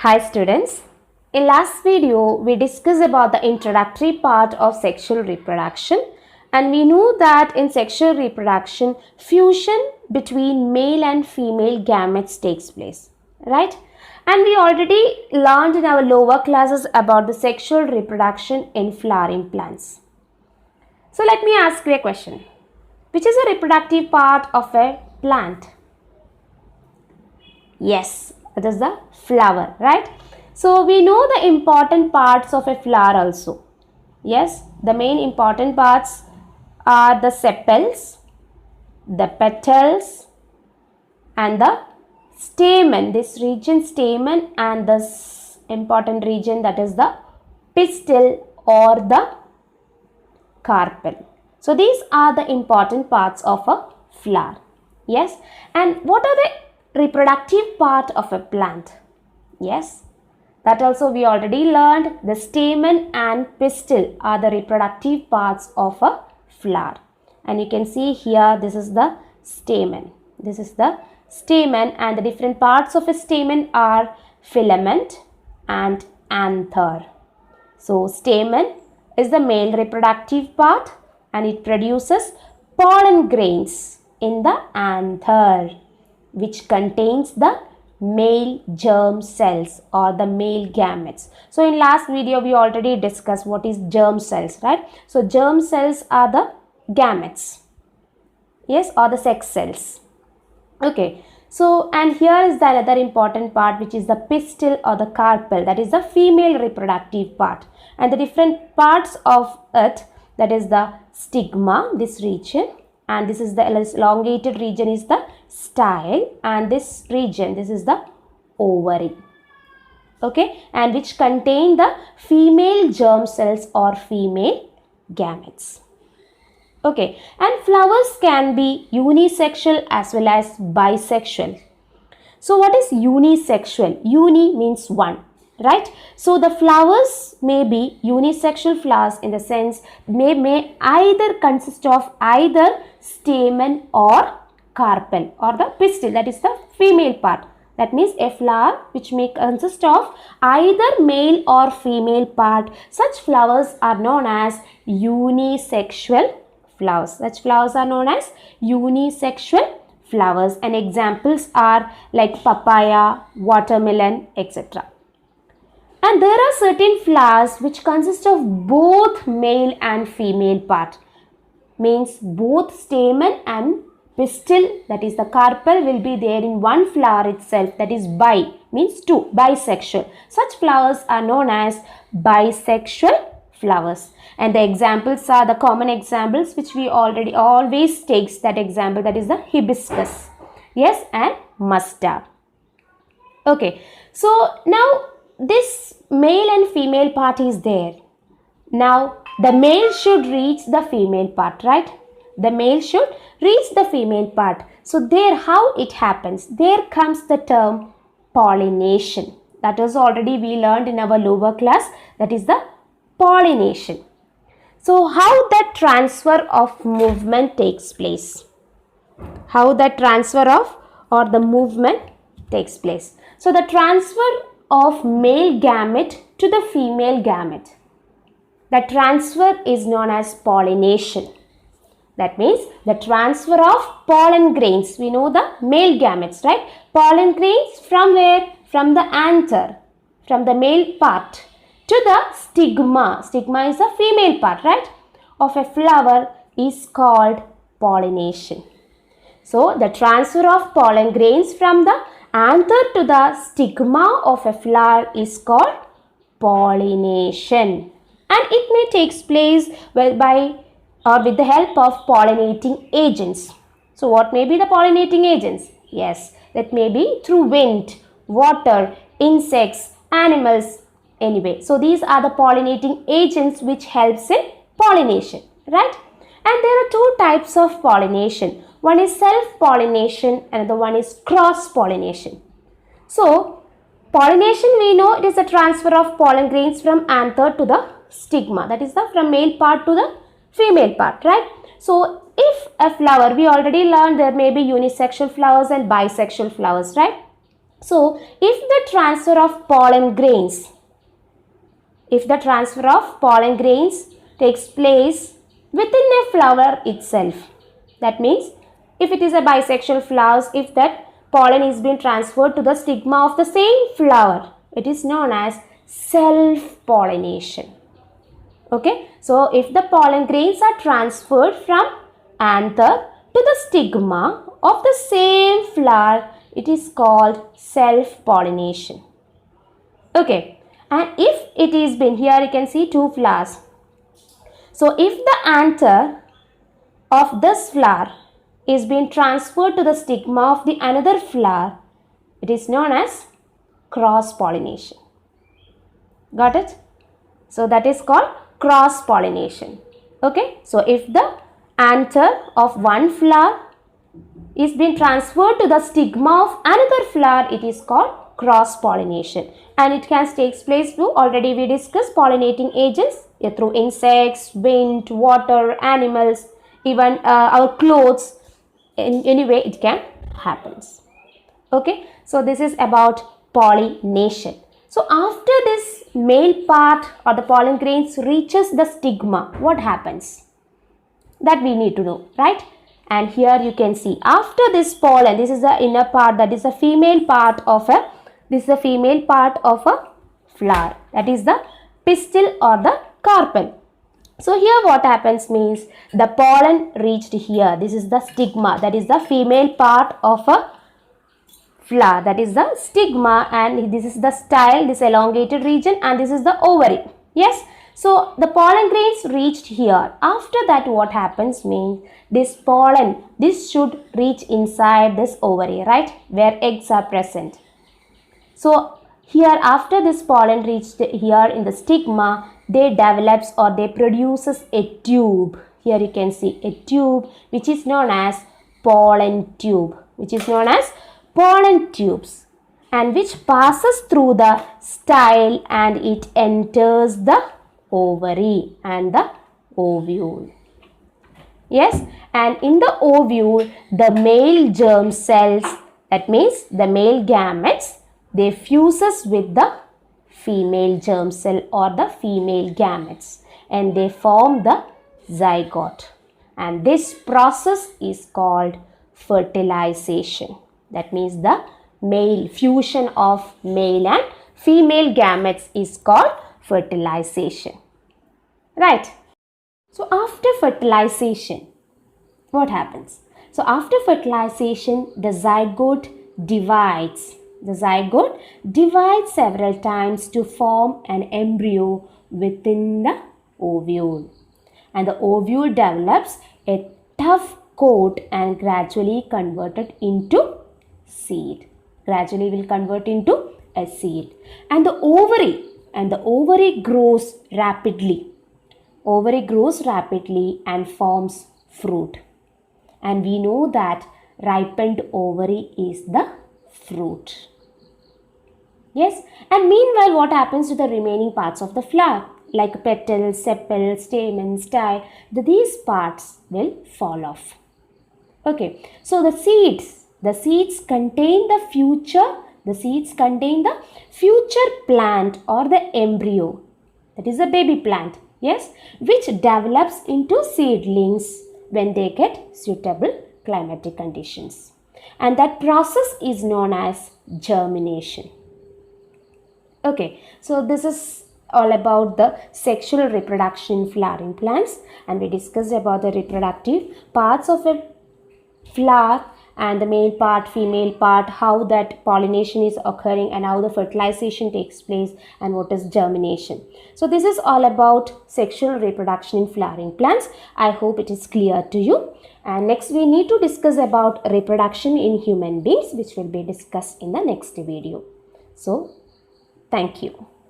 Hi students, in last video we discussed about the introductory part of sexual reproduction, and we knew that in sexual reproduction fusion between male and female gametes takes place, right? And we already learned in our lower classes about the sexual reproduction in flowering plants. So let me ask you a question. Which is a reproductive part of a plant? Yes, it is the flower, right? So we know the important parts of a flower also. Yes, the main important parts are the sepals, the petals and the stamen. This region stamen and this important region, that is the pistil or the carpel. So these are the important parts of a flower. Yes, and what are the reproductive part of a plant? Yes, that also we already learned. The stamen and pistil are the reproductive parts of a flower, and you can see here this is the stamen. This is the stamen, and the different parts of a stamen are filament and anther. So stamen is the male reproductive part and it produces pollen grains in the anther, which contains the male germ cells or the male gametes. So in last video we already discussed what is germ cells, right? So germ cells are the gametes, yes, or the sex cells. Okay, so and here is the another important part, which is the pistil or the carpel, that is the female reproductive part, and the different parts of it, that is the stigma, this region, and this is the elongated region is the style, and this region, this is the ovary. Okay, and which contain the female germ cells or female gametes. Okay, and flowers can be unisexual as well as bisexual. So what is unisexual? Uni means one, right? So the flowers may be unisexual flowers in the sense may either consist of either stamen or carpel or the pistil, that is the female part. That means a flower which may consist of either male or female part. Such flowers are known as unisexual flowers. Such flowers are known as unisexual flowers, and examples are like papaya, watermelon, etc. And there are certain flowers which consist of both male and female part, means both stamen and pistil, that is the carpel, will be there in one flower itself, that is bi, means two, bisexual. Such flowers are known as bisexual flowers, and the examples are the common examples which we already always takes that example, that is the hibiscus, yes, and mustard. Okay, so now this male and female part is there. Now the male should reach the female part, right? The male should reach the female part. So there, how it happens? There comes the term pollination. That is already we learned in our lower class, that is the pollination. So how that transfer of movement takes place? How that transfer of or the movement takes place? So the transfer of male gamete to the female gamete, the transfer is known as pollination. That means the transfer of pollen grains. We know the male gametes, right? Pollen grains from where? From the anther, from the male part, to the stigma. Stigma is the female part, right, of a flower is called pollination. So the transfer of pollen grains from the anther to the stigma of a flower is called pollination, and it may take place by or with the help of pollinating agents. So what may be the pollinating agents? Yes, that may be through wind, water, insects, animals, anyway. So these are the pollinating agents which helps in pollination, right? And there are two types of pollination. One is self-pollination, another one is cross-pollination. So pollination, we know it is a transfer of pollen grains from anther to the stigma, that is the from male part to the female part, right? So if a flower, we already learned there may be unisexual flowers and bisexual flowers, right? So if the transfer of pollen grains takes place within a flower itself, that means if it is a bisexual flowers, if that pollen is being transferred to the stigma of the same flower, it is known as self-pollination. Okay, so if the pollen grains are transferred from anther to the stigma of the same flower, it is called self-pollination. Okay, and if it is been, here you can see two flowers. So if the anther of this flower is being transferred to the stigma of the another flower, it is known as cross-pollination. Got it? So that is called cross-pollination. Okay, so if the anther of one flower is being transferred to the stigma of another flower, it is called cross-pollination, and it can take place through, already we discussed, pollinating agents through insects, wind, water, animals, even our clothes. In any way it can happen. Okay, so this is about pollination. So after this male part or the pollen grains reaches the stigma, what happens? That we need to know, right? And here you can see, after this pollen, this is the inner part, that is the female part of a flower, that is the pistil or the carpel. So here what happens means, the pollen reached here, this is the stigma, that is the female part of a flower, that is the stigma, and this is the style, this elongated region, and this is the ovary. Yes, so the pollen grains reached here. After that what happens means, this pollen, this should reach inside this ovary, right, where eggs are present. So here after this pollen reached here in the stigma, they develops or they produces a tube. Here you can see a tube which is known as pollen tube, pollen tubes, and which passes through the style and it enters the ovary and the ovule. Yes, and in the ovule, the male germ cells, that means the male gametes, they fuses with the female germ cell or the female gametes, and they form the zygote, and this process is called fertilization. That means the male fusion of male and female gametes is called fertilization, right? So after fertilization, what happens? So after fertilization, the zygote divides. The zygote divides several times to form an embryo within the ovule, and the ovule develops a tough coat and gradually converted into seed. Gradually will convert into a seed, and the ovary grows rapidly. Ovary grows rapidly and forms fruit, and we know that ripened ovary is the fruit. Yes, and meanwhile what happens to the remaining parts of the flower, like petals, sepals, stamen, style, these parts will fall off. Okay, so the seeds contain the future plant or the embryo, that is a baby plant, yes, which develops into seedlings when they get suitable climatic conditions, and that process is known as germination. Okay, so this is all about the sexual reproduction in flowering plants, and we discussed about the reproductive parts of a flower and the male part, female part, how that pollination is occurring and how the fertilization takes place and what is germination. So this is all about sexual reproduction in flowering plants. I hope it is clear to you. And next we need to discuss about reproduction in human beings, which will be discussed in the next video. So thank you.